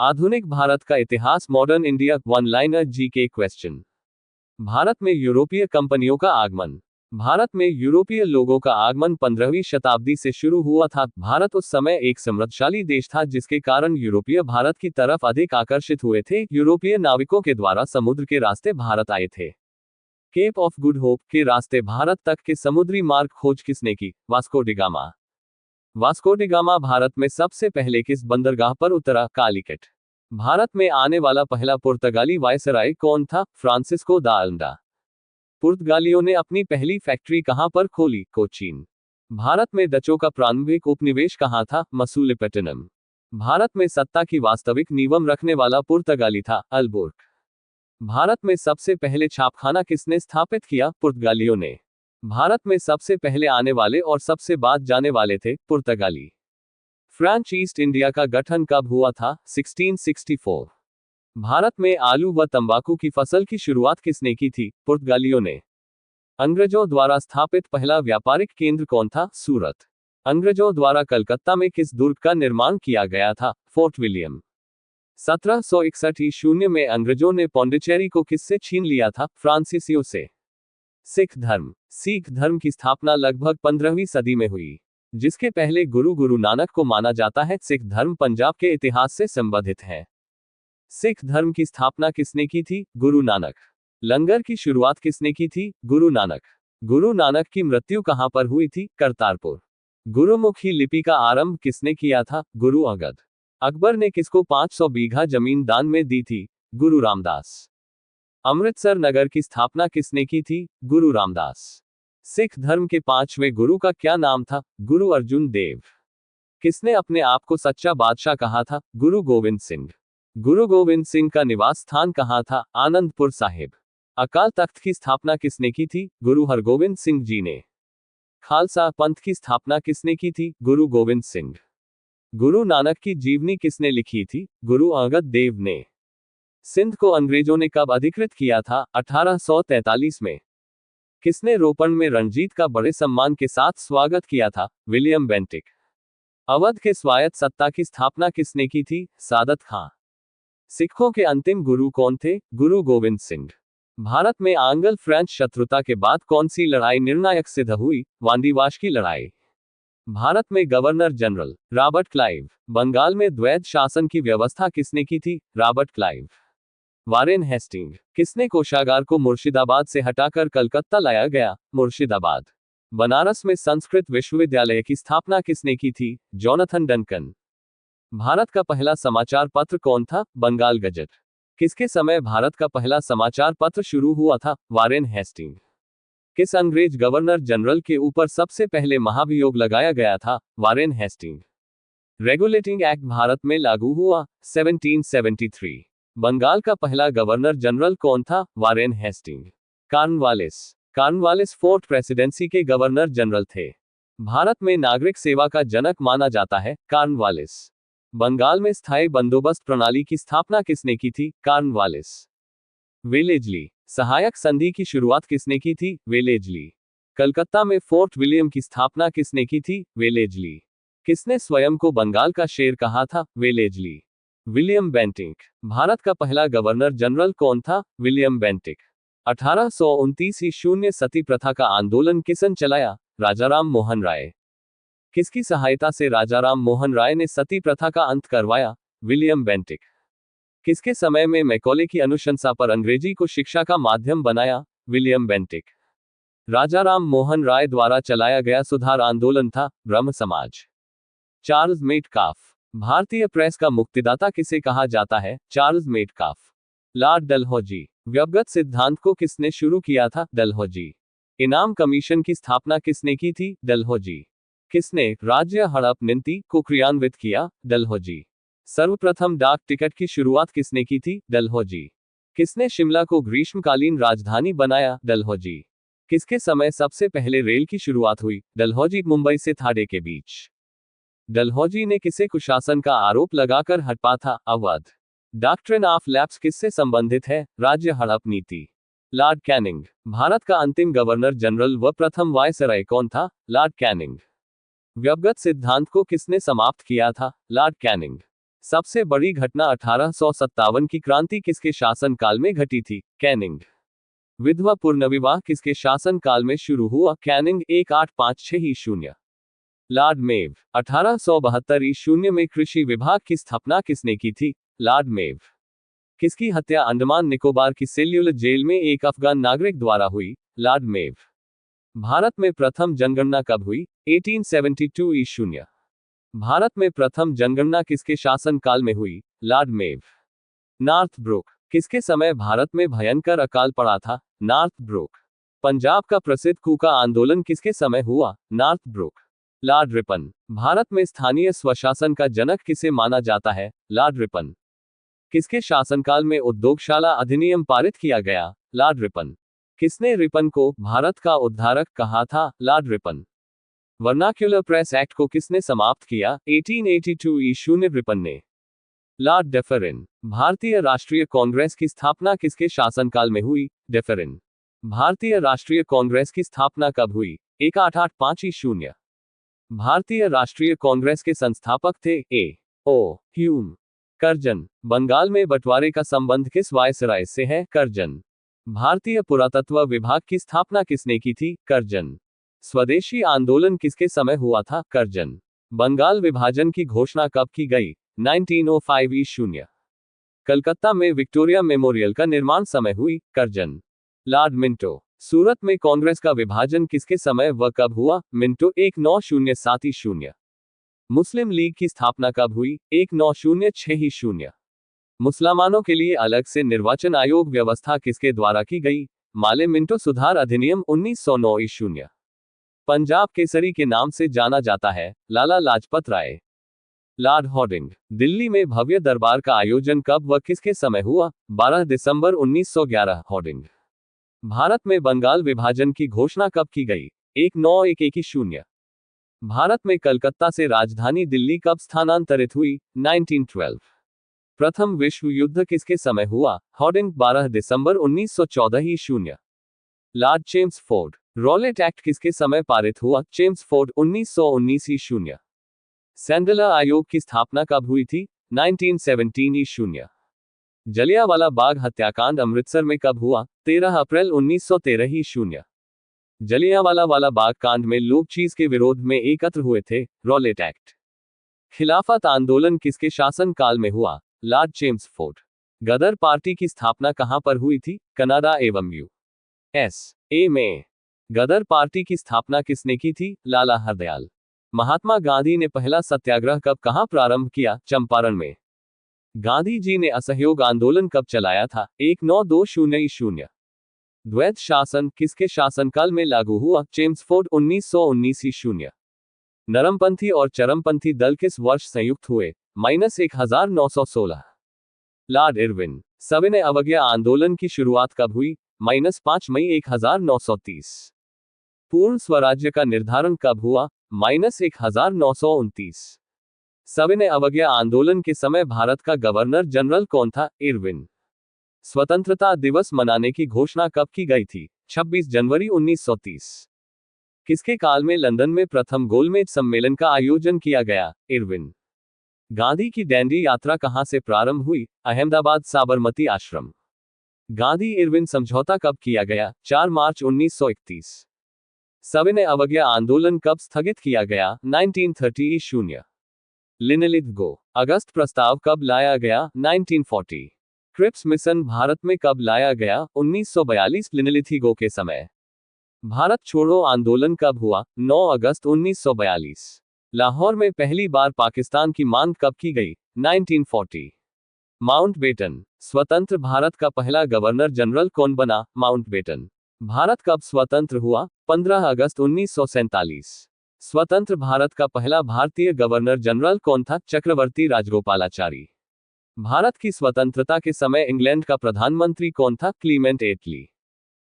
आधुनिक भारत का इतिहास, modern India, one liner GK question. Bharat में यूरोपीय कंपनियों का आगमन। भारत में यूरोपीय लोगों का आगमन 15वीं शताब्दी से शुरू हुआ था। भारत उस समय एक समृद्धशाली देश था, जिसके कारण यूरोपीय भारत की तरफ अधिक आकर्षित हुए थे। यूरोपीय नाविकों के द्वारा समुद्र के रास्ते भारत आए थे। केप ऑफ गुड होप के रास्ते भारत तक के समुद्री मार्ग खोज किसने की? Vasco D gamma. Vasco D gamma Bharat में सबसे पहले किस बंदरगाह पर उतरा? कालीकट। भारत में आने वाला पहला पुर्तगाली वायसराय कौन था? फ्रांसिस्को दा अल्मडा। पुर्तगालियों ने अपनी पहली फैक्ट्री कहां पर खोली? कोचीन। भारत में डचों का प्रारंभिक उपनिवेश कहां था? मसूलिपट्टनम। भारत में सत्ता की वास्तविक नींव रखने वाला पुर्तगाली था? अल्बुर्क। भारत में सबसे पहले छापखाना किसने स्थापित किया? पुर्तगालियों ने। भारत में सबसे पहले आने वाले और सबसे बाद जाने वाले थे? पुर्तगाली। फ्रेंच ईस्ट इंडिया का गठन कब हुआ था? 1664। भारत में आलू व तंबाकू की फसल की शुरुआत किसने की थी? पुर्तगालियों ने। अंग्रेजों द्वारा स्थापित पहला व्यापारिक केंद्र कौन था? सूरत। अंग्रेजों द्वारा कलकत्ता में किस दुर्ग का निर्माण किया गया था? Fort William. 1761 ईस्वी में अंग्रेजों ने पौंडीचेरी को किससे छीन लिया था? फ्रांसीसियों से। सिख धर्म। सिख धर्म की स्थापना लगभग 15वीं सदी में हुई, जिसके पहले गुरु नानक को माना जाता है। सिख धर्म पंजाब के इतिहास से संबंधित है। सिख धर्म की स्थापना किसने की थी? गुरु नानक। लंगर की शुरुआत किसने की थी? गुरु नानक। गुरु नानक की मृत्यु कहां पर हुई थी? करतारपुर। गुरुमुखी लिपि का आरंभ किसने किया था? गुरु अंगद। अकबर ने किसको 500 बीघा जमीन दान में दी थी? गुरु रामदास। अमृतसर नगर की स्थापना किसने की थी? गुरु रामदास। सिख धर्म के 5वें गुरु का क्या नाम था? गुरु अर्जुन देव। किसने अपने आप को सच्चा बादशाह कहा था? गुरु गोविंद सिंह। गुरु गोविंद सिंह का निवास स्थान कहां था? आनंदपुर साहिब। अकाल तख्त की स्थापना किसने की थी? गुरु हरगोविंद सिंह जी ने। खालसा पंथ की स्थापना किसने की थी? गुरु गोविंद सिंह। गुरु नानक की जीवनी किसने लिखी थी? गुरु अंगद देव ने। सिंध को अंग्रेजों ने कब अधिकृत किया था? 1843 में। किसने रोपण में रणजीत का बड़े सम्मान के साथ स्वागत किया था? William Bentinck. अवध के स्वायत्त सत्ता की स्थापना किसने की थी? सादत खां। सिखों के अंतिम गुरु कौन थे? गुरु गोविंद सिंह। भारत में आंग्ल फ्रेंच शत्रुता के बाद कौन सी लड़ाई निर्णायक सिद्ध हुई? वांडीवाश की लड़ाई। भारत में governor general Robert Clive. Bengal में द्वैध शासन की व्यवस्था किसने की थी? Robert Clive. Warren Hastings. किसने कोषागार को मुर्शिदाबाद से हटाकर कलकत्ता लाया गया? मुर्शिदाबाद। बनारस में संस्कृत विश्वविद्यालय की स्थापना किसने की थी? Jonathan Duncan. भारत का पहला समाचार पत्र कौन था? बंगाल गजट। किसके समय भारत का पहला समाचार पत्र शुरू हुआ था? Warren Hastings. किस अंग्रेज गवर्नर जनरल के ऊपर सबसे पहले महाभियोग लगाया गया था? Warren Hastings. Regulating act Bharat में लागू हुआ 1773। बंगाल का पहला गवर्नर जनरल कौन था? Warren Hastings. Cornwallis. Cornwallis fort presidency के गवर्नर जनरल थे। भारत में नागरिक सेवा का जनक माना जाता है कॉर्नवालिस। बंगाल में स्थायी बंदोबस्त प्रणाली की स्थापना किसने की थी? कॉर्नवालिस। वेलेजली। सहायक संधि की शुरुआत किसने की थी? वेलेजली। कलकत्ता में फोर्ट विलियम की स्थापना किसने की थी? वेलेजली। किसने स्वयं को बंगाल का शेर कहा था? वेलेजली। William Bentinck. भारत का पहला गवर्नर जनरल कौन था? William Bentinck. 1829 ईस्वी सती प्रथा का आंदोलन किसने चलाया? राजाराम मोहन राय। किसकी सहायता से राजाराम मोहन राय ने सती प्रथा का अंत करवाया? William Bentinck. किसके समय में मैकॉले की अनुशंसा पर अंग्रेजी को शिक्षा का माध्यम बनाया? William Bentinck. राजाराम मोहन राय द्वारा चलाया गया सुधार आंदोलन था ब्रह्म समाज। Charles Metcalfe. भारतीय प्रेस का मुक्तिदाता किसे कहा जाता है? Charles Metcalfe. लॉर्ड डलहौजी। व्यक्तिगत सिद्धांत को किसने शुरू किया था? डलहौजी। इनाम कमीशन की स्थापना किसने की थी? डलहौजी। किसने राज्य हड़प नीति को क्रियान्वित किया? डलहौजी। सर्वप्रथम डाक टिकट की शुरुआत किसने की थी? डलहौजी। किसने शिमला को ग्रीष्मकालीन राजधानी बनाया? डलहौजी। किसके समय सबसे पहले रेल की शुरुआत हुई? डलहौजी मुंबई से थाने के बीच। डलहौजी ने किसे कुशासन का आरोप लगाकर हटपा था? अवध। डॉक्ट्रिन ऑफ लैप्स किससे संबंधित है? राज्य हड़प नीति। Lord Canning. भारत का अंतिम गवर्नर जनरल व प्रथम वायसराय कौन था? Lord Canning. व्यक्तिगत सिद्धांत को किसने समाप्त किया था? Lord Canning. सबसे बड़ी घटना 1857 की क्रांति किसके शासनकाल में घटी थी? कैनिंग। विधवा पुनर्विवाह किसके शासनकाल में शुरू हुआ? कैनिंग। 1856 लॉर्ड मेव। 1872 ईस्वी में कृषि विभाग की स्थापना किसने की थी? लॉर्ड मेव। किसकी हत्या अंडमान निकोबार की सेल्यूलर जेल में एक अफगान नागरिक द्वारा हुई? लॉर्ड मेव। भारत में प्रथम जनगणना कब हुई? 1872 ईस्वी। भारत में प्रथम जनगणना किसके शासनकाल में हुई? Lord Mayo. Northbrook. किसके समय भारत में भयंकर अकाल पड़ा था? North book. पंजाब का प्रसिद्ध कूका आंदोलन किसके समय हुआ? Northbrook. Lord Ripon. भारत में स्थानीय स्वशासन का जनक किसे माना जाता है? Lord Ripon. किसके शासनकाल में उद्योगशाला अधिनियम पारित किया गया? Lord Ripon. किसने रिपन को भारत का उद्धारक कहा था? Lord Ripon. Vernacular press act को किसने समाप्त किया? 1882 ईस्वी रिपन ने। लॉर्ड डेफरिन। भारतीय राष्ट्रीय कांग्रेस की स्थापना किसके शासनकाल में हुई? डेफरिन। भारतीय राष्ट्रीय कांग्रेस की स्थापना कब हुई? 1885 ईस्वी। भारतीय राष्ट्रीय कांग्रेस के संस्थापक थे? ए ओ ह्यूम। करजन। बंगाल में बंटवारे का संबंध किस वायसराय से है? करजन। भारतीय पुरातत्व विभाग की स्थापना किसने की थी? करजन। स्वदेशी आंदोलन किसके समय हुआ था? करजन। बंगाल विभाजन की घोषणा कब की गई? 1905 ईस्वी। कलकत्ता में विक्टोरिया मेमोरियल का निर्माण समय हुई? करजन। Lord Minto. सूरत में कांग्रेस का विभाजन किसके समय व कब हुआ? मिंटो। 1907 ईस्वी। मुस्लिम लीग की स्थापना कब हुई? 1906 ईस्वी। मुसलमानों के लिए अलग से निर्वाचन आयोग व्यवस्था किसके द्वारा की गई? माले मिंटो सुधार अधिनियम 1909 ईस्वी। पंजाब केसरी के नाम से जाना जाता है? लाला लाजपत राय। Lord Hardinge. दिल्ली में भव्य दरबार का आयोजन कब व किसके समय हुआ? 12 दिसंबर 1911। हॉर्डिंग। भारत में बंगाल विभाजन की घोषणा कब की गई? 1911 ईस्वी। भारत में कलकत्ता से राजधानी दिल्ली कब स्थानांतरित हुई? 1912। प्रथम विश्व युद्ध किसके समय हुआ? हॉर्डिंग। 12 दिसंबर 1914 ईस्वी। Lord Chelmsford. रॉलेट एक्ट किसके समय पारित हुआ? चेम्सफोर्ड। 1919 ईस्वी। सैंडलर आयोग की स्थापना कब हुई थी? 1917 ईस्वी। जलियांवाला बाग हत्याकांड अमृतसर में कब हुआ? 13 अप्रैल 1913 ईस्वी। जलियांवाला बाग कांड में लोग चीज के विरोध में एकत्र हुए थे? Rowlatt act. खिलाफत आंदोलन किसके शासन काल में हुआ? Lord Chelmsford. गदर पार्टी की स्थापना कहां पर हुई थी? कनाडा एवं यूएसए में। गदर पार्टी की स्थापना किसने की थी? लाला हरदयाल। महात्मा गांधी ने पहला सत्याग्रह कब कहां प्रारंभ किया? चंपारण में। गांधी जी ने असहयोग आंदोलन कब चलाया था? 1920 ईस्वी। द्वैत शासन किसके शासनकाल में लागू हुआ? चेम्सफोर्ड। 1919 ईस्वी। नरमपंथी और चरमपंथी दल किस वर्ष संयुक्त हुए? -1916। Lord Irwin. सविनय अवज्ञा आंदोलन की शुरुआत कब हुई? -5 मई 1930। पूर्ण स्वराज्य का निर्धारण कब हुआ? -1929। सविनय अवज्ञा आंदोलन के समय भारत का गवर्नर जनरल कौन था? इरविन। स्वतंत्रता दिवस मनाने की घोषणा कब की गई थी? 26 जनवरी 1930। किसके काल में लंदन में प्रथम गोलमेज सम्मेलन का आयोजन किया गया? इरविन। गांधी की डैंडी यात्रा कहां से प्रारंभ हुई? अहमदाबाद साबरमती आश्रम। गांधी इरविन समझौता कब किया गया? 4 मार्च 1931। सविनय अवज्ञा आंदोलन कब स्थगित किया गया? 1930 ईस्वी। लिनलिथ गो। अगस्त प्रस्ताव कब लाया गया? 1940। क्रिप्स मिशन भारत में कब लाया गया? 1942 लिनलिथ गो के समय। भारत छोड़ो आंदोलन कब हुआ? 9 अगस्त 1942। लाहौर में पहली बार पाकिस्तान की मांग कब की गई? 1940। माउंटबेटन। स्वतंत्र भारत का पहला गवर्नर जनरल कौन बना? माउंटबेटन। भारत कब स्वतंत्र हुआ? 15 अगस्त 1947। स्वतंत्र भारत का पहला भारतीय गवर्नर जनरल कौन था? चक्रवर्ती राजगोपालाचारी। भारत की स्वतंत्रता के समय इंग्लैंड का प्रधानमंत्री कौन था? क्लीमेंट एटली।